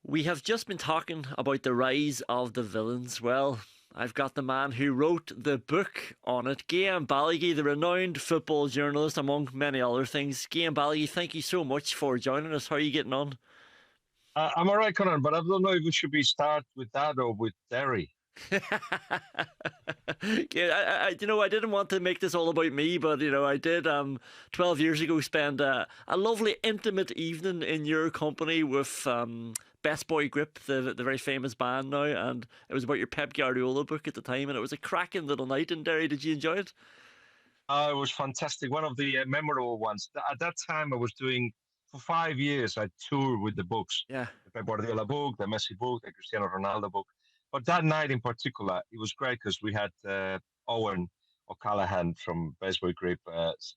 We have just been talking about the rise of the villains. Well, I've got the man who wrote the book on it, Guillem Balagué, the renowned football journalist, among many other things. Guillem Balagué, thank you so much for joining us. How are you getting on? I'm all right, Conan, but I don't know if we should be start with that or with Derry. Yeah, I didn't want to make this all about me, but I did 12 years ago spend a lovely intimate evening in your company with Best Boy Grip, the very famous band now, and it was about your Pep Guardiola book at the time, and it was a cracking little night in Derry. Did you enjoy it? It was fantastic. One of the memorable ones. At that time, I was doing, for 5 years, I toured with the books. Yeah. The Pep Guardiola book, the Messi book, the Cristiano Ronaldo book. But that night in particular, it was great because we had Owen O'Callaghan from Baseball Grip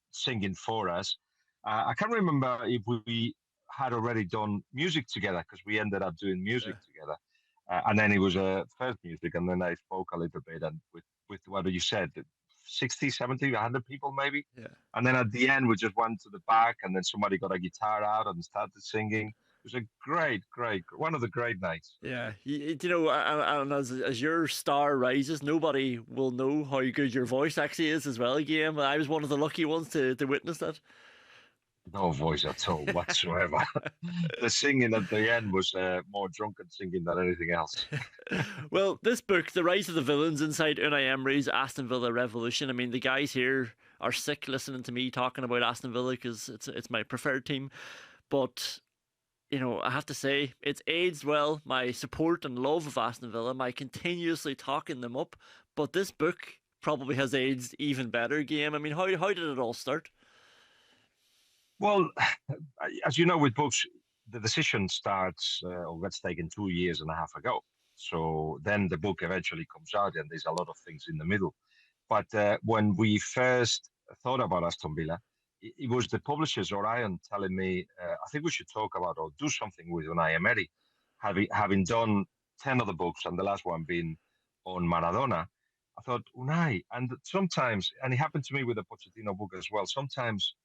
singing for us. I can't remember if we had already done music together because we ended up doing music Yeah. together. And then it was first music, and then I spoke a little bit, and with what you said, 60, 70, 100 people maybe. Yeah. And then at the end, we just went to the back, and then somebody got a guitar out and started singing. It was a one of the great nights. Yeah, and as your star rises, nobody will know how good your voice actually is as well, Game. I was one of the lucky ones to witness that. No voice at all whatsoever. The singing at the end was more drunken singing than anything else. Well, this book, The Rise of the Villains Inside Unai Emery's Aston Villa Revolution. I mean, the guys here are sick listening to me talking about Aston Villa because it's my preferred team. But I have to say, it's aged well. My support and love of Aston Villa, my continuously talking them up. But this book probably has aged even better, Game. I mean, how did it all start? Well, as you know, with books, the decision starts or gets taken 2 years and a half ago. So then the book eventually comes out, and there's a lot of things in the middle. But when we first thought about Aston Villa, it was the publishers, Orion, telling me, I think we should talk about or do something with Unai Emery, having done 10 other books and the last one being on Maradona. I thought, Unai, and sometimes, and it happened to me with the Pochettino book as well, sometimes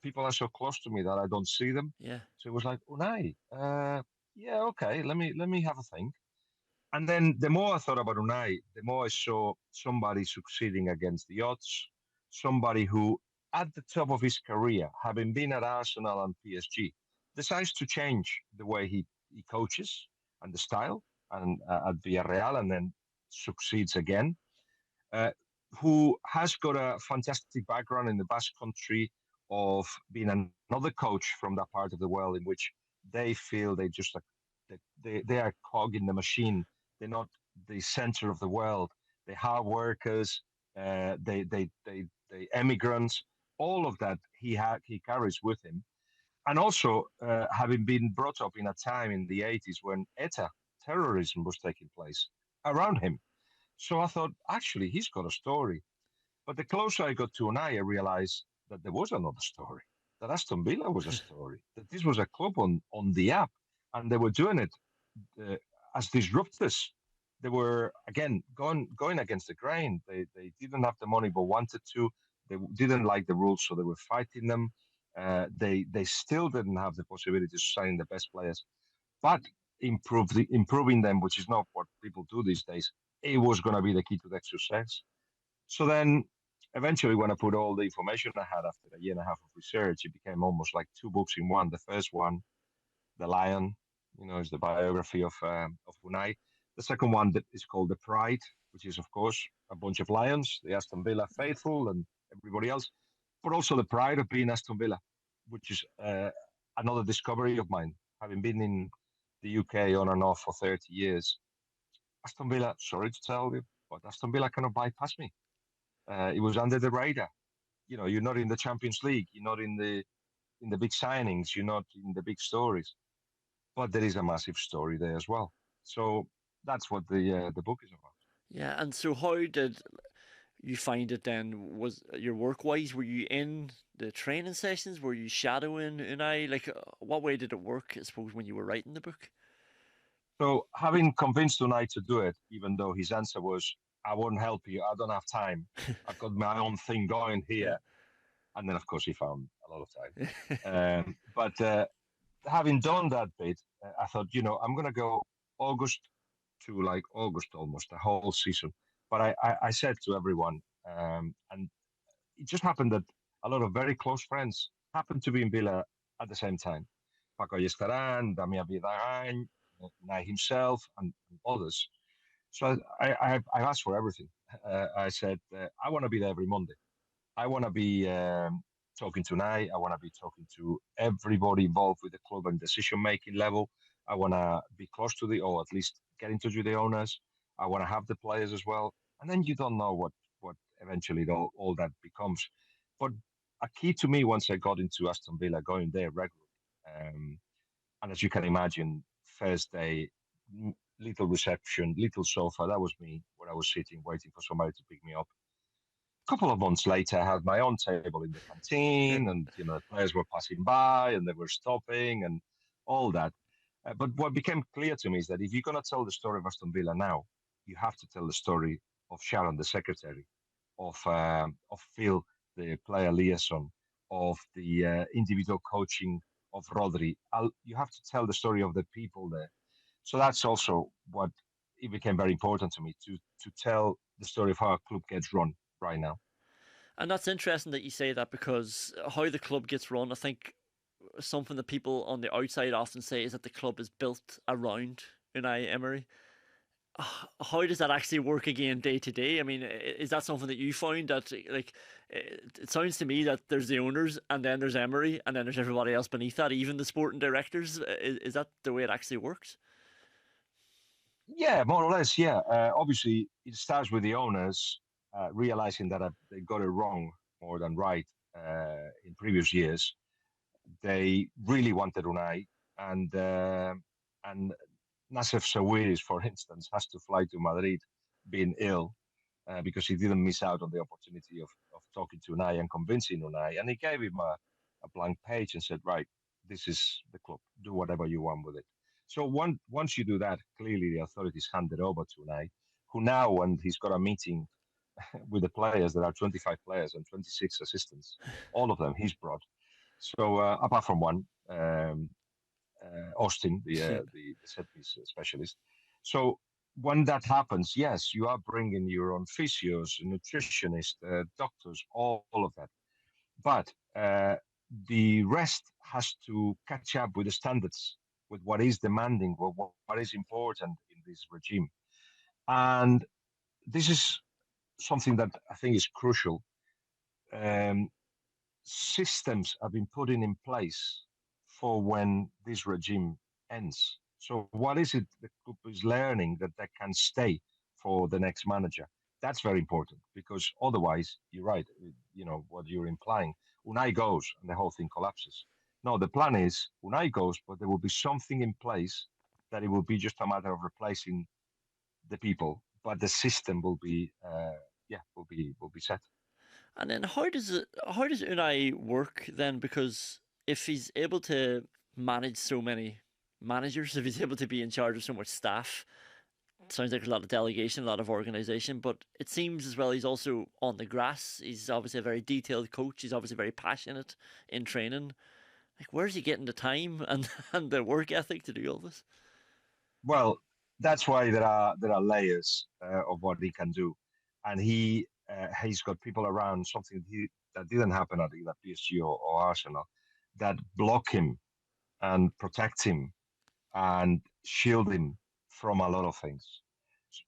people are so close to me that I don't see them. Yeah. So it was like, Unai, yeah, okay, let me have a think. And then the more I thought about Unai, the more I saw somebody succeeding against the odds, somebody who, at the top of his career, having been at Arsenal and PSG, decides to change the way he coaches and the style, and at Villarreal, and then succeeds again. Uh, who has got a fantastic background in the Basque Country of being another coach from that part of the world in which they feel they are cog in the machine. They're not the center of the world. They're hard workers. They immigrants. All of that he carries with him, and also having been brought up in a time in the 80s when ETA terrorism was taking place around him. So I thought, actually, he's got a story. But the closer I got to Unai, I realized that there was another story, that Aston Villa was a story, that this was a club on the app, and they were doing it uh, as disruptors. They were, again, going against the grain. They didn't have the money but wanted to. They didn't like the rules, so they were fighting them. They still didn't have the possibility to sign the best players, but improving them, which is not what people do these days. It was going to be the key to their success. So then eventually, when I put all the information I had after a year and a half of research, it became almost like two books in one. The first one, The Lion, is the biography of Unai. The second one that is called The Pride, which is, of course, a bunch of lions, the Aston Villa faithful and everybody else, but also the pride of being Aston Villa, which is another discovery of mine, having been in the UK on and off for 30 years. Aston Villa, sorry to tell you, but Aston Villa cannot bypass me. It was under the radar. You're not in the Champions League, you're not in the big signings, you're not in the big stories, but there is a massive story there as well. So that's what the book is about. Yeah, and so how did you find it then? Was your work wise? Were you in the training sessions? Were you shadowing Unai? Like, what way did it work? I suppose when you were writing the book. So having convinced Unai to do it, even though his answer was, "I won't help you. I don't have time. I've got my own thing going Yeah. here," and then of course he found a lot of time. But having done that bit, I thought, I'm going to go August to like August almost, the whole season. But I said to everyone, and it just happened that a lot of very close friends happened to be in Villa at the same time. Paco Ayestaran, Damian Vidaran, Nai himself, and others. So I asked for everything. I said, I want to be there every Monday. I want to be talking to Nai. I want to be talking to everybody involved with the club and decision making level. I want to be close to or at least get in touch with the owners. I want to have the players as well. And then you don't know what eventually all that becomes. But a key to me once I got into Aston Villa, going there regularly, and as you can imagine, first day, little reception, little sofa. That was me where I was sitting waiting for somebody to pick me up. A couple of months later, I had my own table in the canteen, and the players were passing by and they were stopping and all that. But what became clear to me is that if you're going to tell the story of Aston Villa now, you have to tell the story of Sharon, the secretary, of Phil, the player liaison, of the individual coaching of Rodri. You have to tell the story of the people there. So that's also what it became very important to me to tell the story of how a club gets run right now. And that's interesting that you say that, because how the club gets run, I think something that people on the outside often say is that the club is built around Unai Emery. How does that actually work again day to day? I mean, is that something that you find that, like, it sounds to me that there's the owners and then there's Emery and then there's everybody else beneath that, even the sporting directors. Is that the way it actually works? Yeah, more or less. Yeah. Obviously, it starts with the owners realizing that they got it wrong more than right in previous years. They really wanted Unai, and Nassef Sawiris, for instance, has to fly to Madrid being ill because he didn't miss out on the opportunity of talking to Unai and convincing Unai. And he gave him a blank page and said, right, this is the club. Do whatever you want with it. So once you do that, clearly the authorities hand it over to Unai, who now, when he's got a meeting with the players, there are 25 players and 26 assistants, all of them he's brought. So apart from one, Austin, Yeah. the set piece specialist. So when that happens, yes, you are bringing your own physios, nutritionists, doctors, all of that. But the rest has to catch up with the standards, with what is demanding, what is important in this regime. And this is something that I think is crucial. Um, Systems have been put in place for when this regime ends. So what is it the club is learning that they can stay for the next manager? That's very important because otherwise, you're right. What you're implying. Unai goes and the whole thing collapses. No, the plan is Unai goes, but there will be something in place that it will be just a matter of replacing the people, but the system will be, will be set. And then how does Unai work then? Because if he's able to manage so many managers, if he's able to be in charge of so much staff, it sounds like a lot of delegation, a lot of organization. But it seems as well he's also on the grass. He's obviously a very detailed coach. He's obviously very passionate in training. Like, where's he getting the time and and the work ethic to do all this? Well, that's why there are layers of what he can do, and he's got people around something that didn't happen at either PSG or Arsenal that block him and protect him and shield him from a lot of things,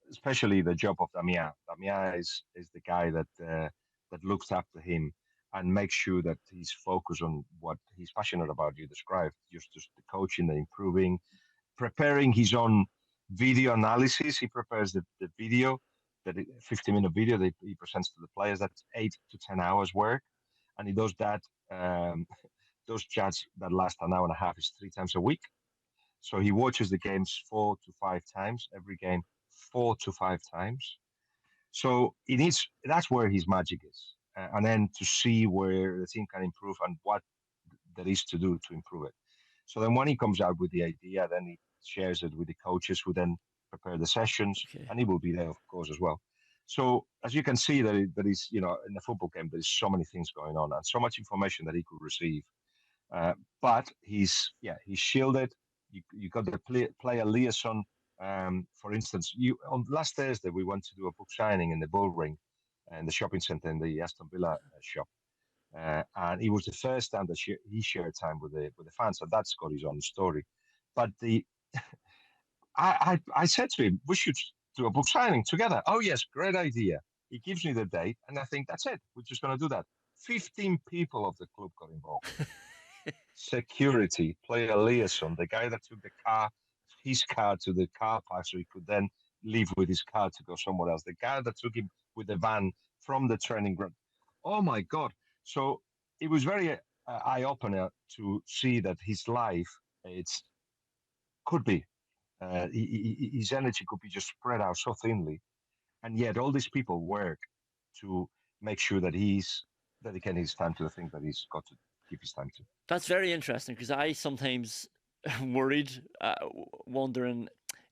especially the job of Damia. Damia is the guy that looks after him and makes sure that he's focused on what he's passionate about. You described just the coaching, the improving, preparing his own video analysis. He prepares the video, 50-minute video that he presents to the players. That's 8 to 10 hours work, and he does that. Um, those chats that last an hour and a half is 3 times a week. So he watches the games 4 to 5 times every game, 4 to 5 times. So he needs. That's where his magic is, and then to see where the team can improve and what there is to do to improve it. So then when he comes out with the idea, then he shares it with the coaches who then prepare the sessions, Okay. and he will be there, of course, as well. So as you can see, that there is, in a football game, there is so many things going on and so much information that he could receive. But he's shielded. You got the player liaison. For instance, you on last Thursday we went to do a book signing in the Bull Ring, in the shopping centre in the Aston Villa shop, and it was the first time that he shared time with the fans, and that's got his own story. But the I said to him, we should do a book signing together. Oh yes, great idea. He gives me the date, and I think that's it. We're just going to do that. 15 people of the club got involved. Security, player liaison, the guy that took his car to the car park so he could then leave with his car to go somewhere else. The guy that took him with the van from the training ground. Oh my God. So it was very eye opener to see that his life it's could be his energy could be just spread out so thinly, and yet all these people work to make sure that he's dedicating his time to the thing that he's got to give his time to. That's very interesting because I sometimes worried, wondering,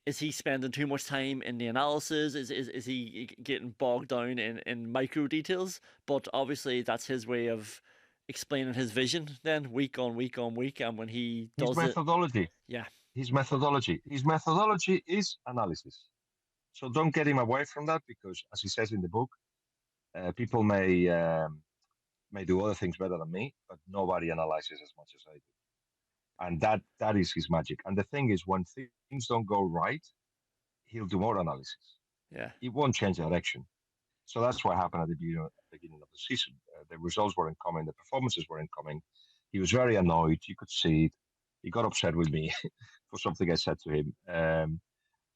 is he spending too much time in the analysis? Is he getting bogged down in micro details? But obviously, that's his way of explaining his vision then week on week on week. And when he His does it, methodology, yeah, his methodology is analysis. So don't get him away from that because, as he says in the book, people may do other things better than me, but nobody analyzes as much as I do. And that is his magic. And the thing is, when things don't go right, he'll do more analysis. yeah, He won't change direction. So that's what happened at the beginning of the season. The results weren't coming, the performances weren't coming. He was very annoyed. You could see it. He got upset with me for something I said to him.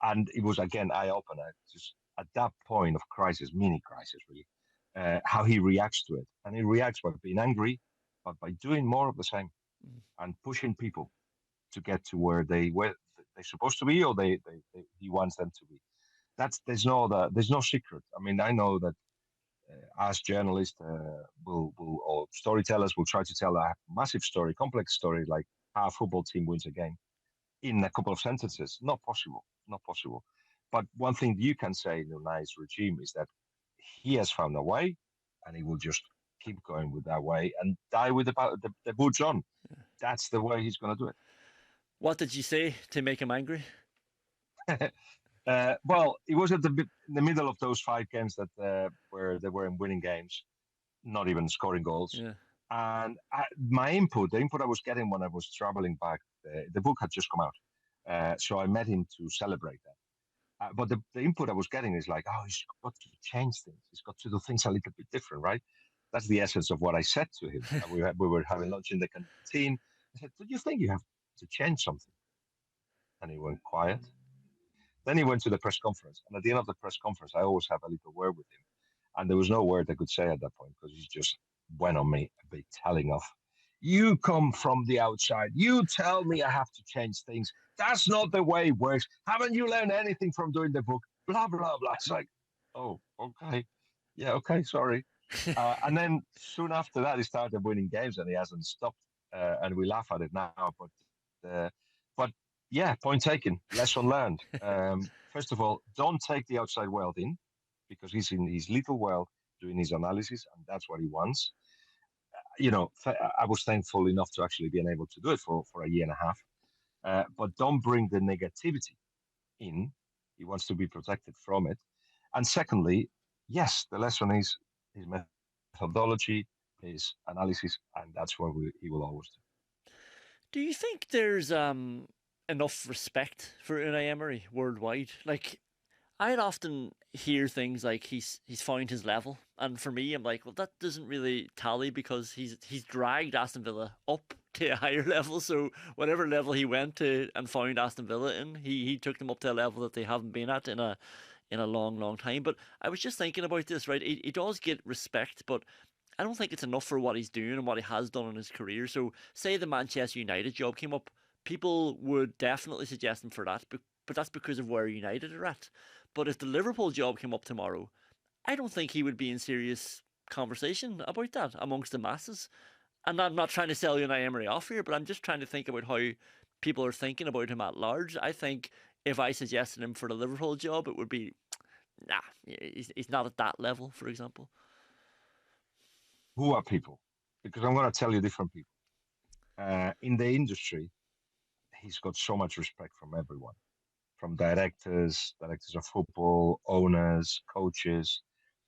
And it was, again, eye opener. Just at that point of crisis, mini crisis, really, how he reacts to it. And he reacts by being angry, but by doing more of the same and pushing people to get to where they're supposed to be or he wants them to be. There's no secret. I mean, I know that as journalists will or storytellers will try to tell a massive story, complex story, like how a football team wins a game in a couple of sentences. Not possible. Not possible. But one thing you can say in Unai's regime is that he has found a way, and he will just keep going with that way and die with the boots on. That's the way he's going to do it. What did you say to make him angry? Well, it was in the middle of those 5 games that where they were in winning games, not even scoring goals. Yeah, And the input I was getting when I was traveling back, the book had just come out. So I met him to celebrate that. But the input I was getting is like, oh, he's got to change things. He's got to do things a little bit different, right? That's the essence of what I said to him. We were having lunch in the canteen. I said, do you think you have to change something? And he went quiet. Then he went to the press conference. And at the end of the press conference, I always have a little word with him. And there was no word I could say at that point because he just went on me, a bit telling off. You come from the outside. You tell me I have to change things. That's not the way it works. Haven't you learned anything from doing the book? Blah, blah, blah. It's like, oh, okay. Yeah, okay, sorry. And then soon after that, he started winning games and he hasn't stopped. And we laugh at it now. But yeah, point taken. Lesson learned. First of all, don't take the outside world in because he's in his little world doing his analysis and that's what he wants. I was thankful enough to actually being able to do it for a year and a half. But don't bring the negativity in. He wants to be protected from it. And secondly, yes, the lesson is his methodology, his analysis, and that's what he will always do. do you think there's enough respect for Unai Emery worldwide? Like, I'd often hear things like he's found his level, and for me, I'm like, well, that doesn't really tally because he's dragged Aston Villa up to a higher level. So whatever level he went to and found Aston Villa in, he took them up to a level that they haven't been at in a long, long time. But I was just thinking about this, right? He does get respect, but I don't think it's enough for what he's doing and what he has done in his career. So, say the Manchester United job came up, people would definitely suggest him for that, but that's because of where United are at. But if the Liverpool job came up tomorrow, I don't think he would be in serious conversation about that amongst the masses. And I'm not trying to sell Unai Emery off here, but I'm just trying to think about how people are thinking about him at large. I think if I suggested him for the Liverpool job, it would be, nah, he's not at that level, for example. Who are people? Because I'm going to tell you different people. In the industry, he's got so much respect from everyone, from directors of football, owners, coaches.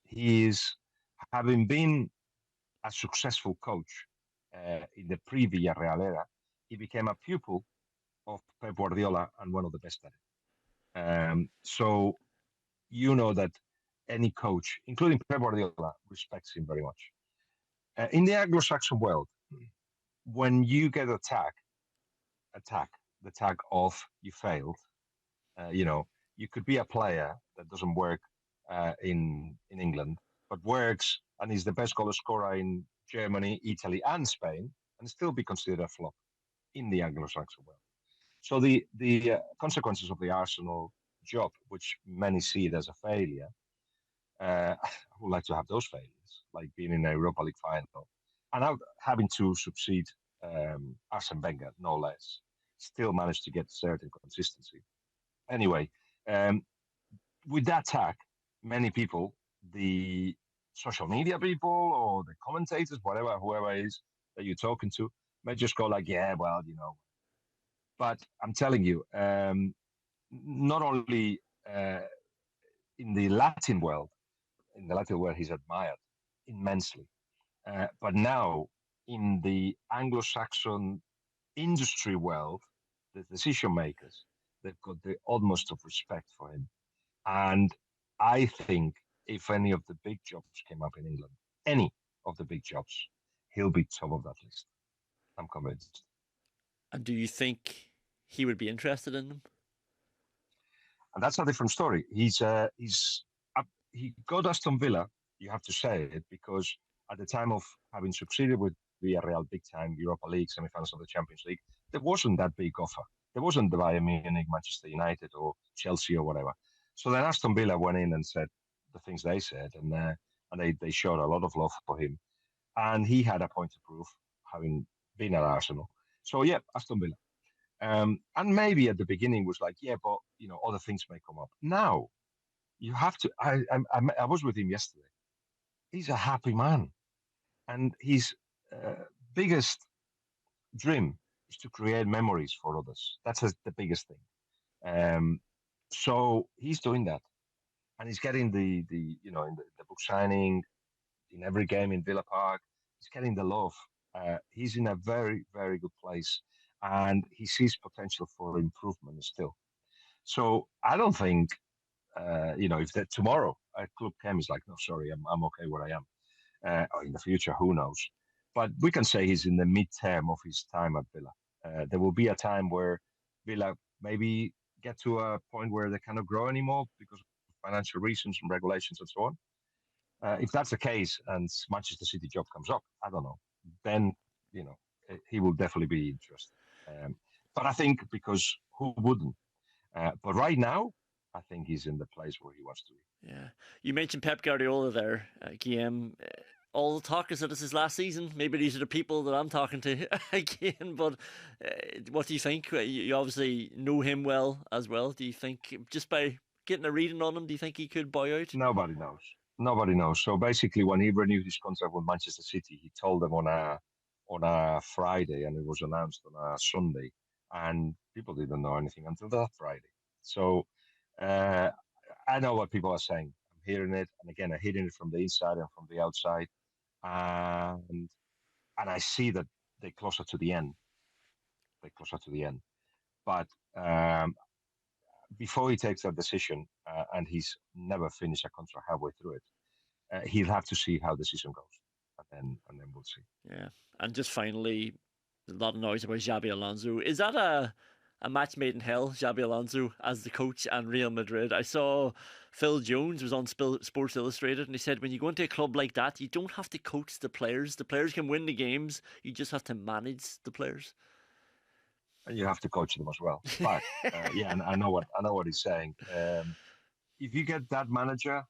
He is, having been a successful coach in the pre-Villarreal era, he became a pupil of Pep Guardiola and one of the best at it. So you know that any coach, including Pep Guardiola, respects him very much. In the Anglo-Saxon world, when you get attack, the tag of you failed, you know, you could be a player that doesn't work in England, but works and is the best goal scorer in Germany, Italy, and Spain, and still be considered a flop in the Anglo-Saxon world. So the consequences of the Arsenal job, which many see it as a failure, I would like to have those failures, like being in a Europa League final, and out having to succeed Arsene Wenger, no less, still managed to get certain consistency. Anyway, um, with that tag, many people, the social media people or the commentators, whatever, whoever it is that you're talking to, may just go like, yeah, well, you know. But I'm telling you, not only uh, in the Latin world, he's admired immensely, but now in the Anglo-Saxon industry world, the decision makers, they've got the utmost of respect for him. And I think if any of the big jobs came up in England, any of the big jobs, he'll be top of that list. I'm convinced. And do you think he would be interested in them? And that's a different story. He got Aston Villa. You have to say it because at the time of having succeeded with Villarreal, big time Europa League semi-finals of the Champions League, there wasn't that big offer. There wasn't the Bayern Munich, Manchester United, or Chelsea or whatever. So then Aston Villa went in and said the things they said, and they showed a lot of love for him, and he had a point to prove, having been at Arsenal. So yeah, Aston Villa. And maybe at the beginning was like, yeah, but you know, other things may come up. Now you have to. I was with him yesterday. He's a happy man, and his uh, biggest dream is to create memories for others. That's the biggest thing. Um, so he's doing that, and he's getting the you know in the book signing, in every game in Villa Park. He's getting the love. He's in a very good place, and he sees potential for improvement still. So I don't think you know if that tomorrow a club came is like, no, sorry, I'm okay where I am. Or in the future, who knows? But we can say he's in the mid-term of his time at Villa. There will be a time where Villa maybe get to a point where they cannot grow anymore because of financial reasons and regulations and so on. If that's the case and Manchester City job comes up, I don't know, then you know he will definitely be interested. But I think because who wouldn't? But right now, I think he's in the place where he wants to be. Yeah. You mentioned Pep Guardiola there, Guillem. All the talk is that this is last season. Maybe these are the people that I'm talking to again. But what do you think? You obviously know him well as well. Do you think just by getting a reading on him, do you think he could buy out? Nobody knows. Nobody knows. So basically, when he renewed his contract with Manchester City, he told them on a Friday, and it was announced on a Sunday, and people didn't know anything until that Friday. So uh, I know what people are saying. I'm hearing it, and again, I'm hearing it from the inside and from the outside, and and I see that they're closer to the end. They're closer to the end. But before he takes that decision, and he's never finished a contract halfway through it, he'll have to see how the season goes, and then we'll see. Yeah. And just finally, a lot of noise about Xabi Alonso. Is that a match made in hell, Xabi Alonso as the coach and Real Madrid? I saw Phil Jones was on Sports Illustrated, and he said when you go into a club like that, you don't have to coach the players. The players can win the games. You just have to manage the players. And you have to coach them as well. But yeah, and I know what he's saying. If you get that manager,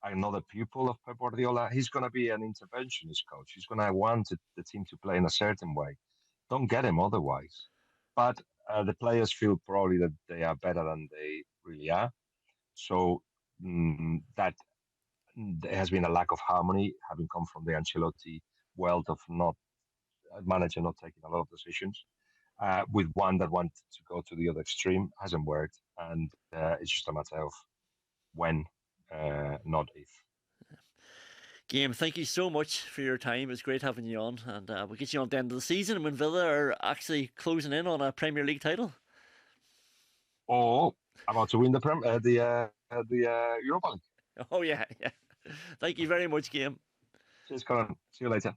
another pupil of Pep Guardiola, he's going to be an interventionist coach. He's going to want the team to play in a certain way. Don't get him otherwise. But the players feel probably that they are better than they really are. So that there has been a lack of harmony, having come from the Ancelotti world of not manager not taking a lot of decisions. With one that wanted to go to the other extreme, hasn't worked, and it's just a matter of when, not if. Guillem, thank you so much for your time. It's great having you on, and we'll get you on at the end of the season when Villa are actually closing in on a Premier League title. Or about to win the Europa League. Oh yeah, yeah. Thank you very much, Guillem. Cheers, Colin. See you later.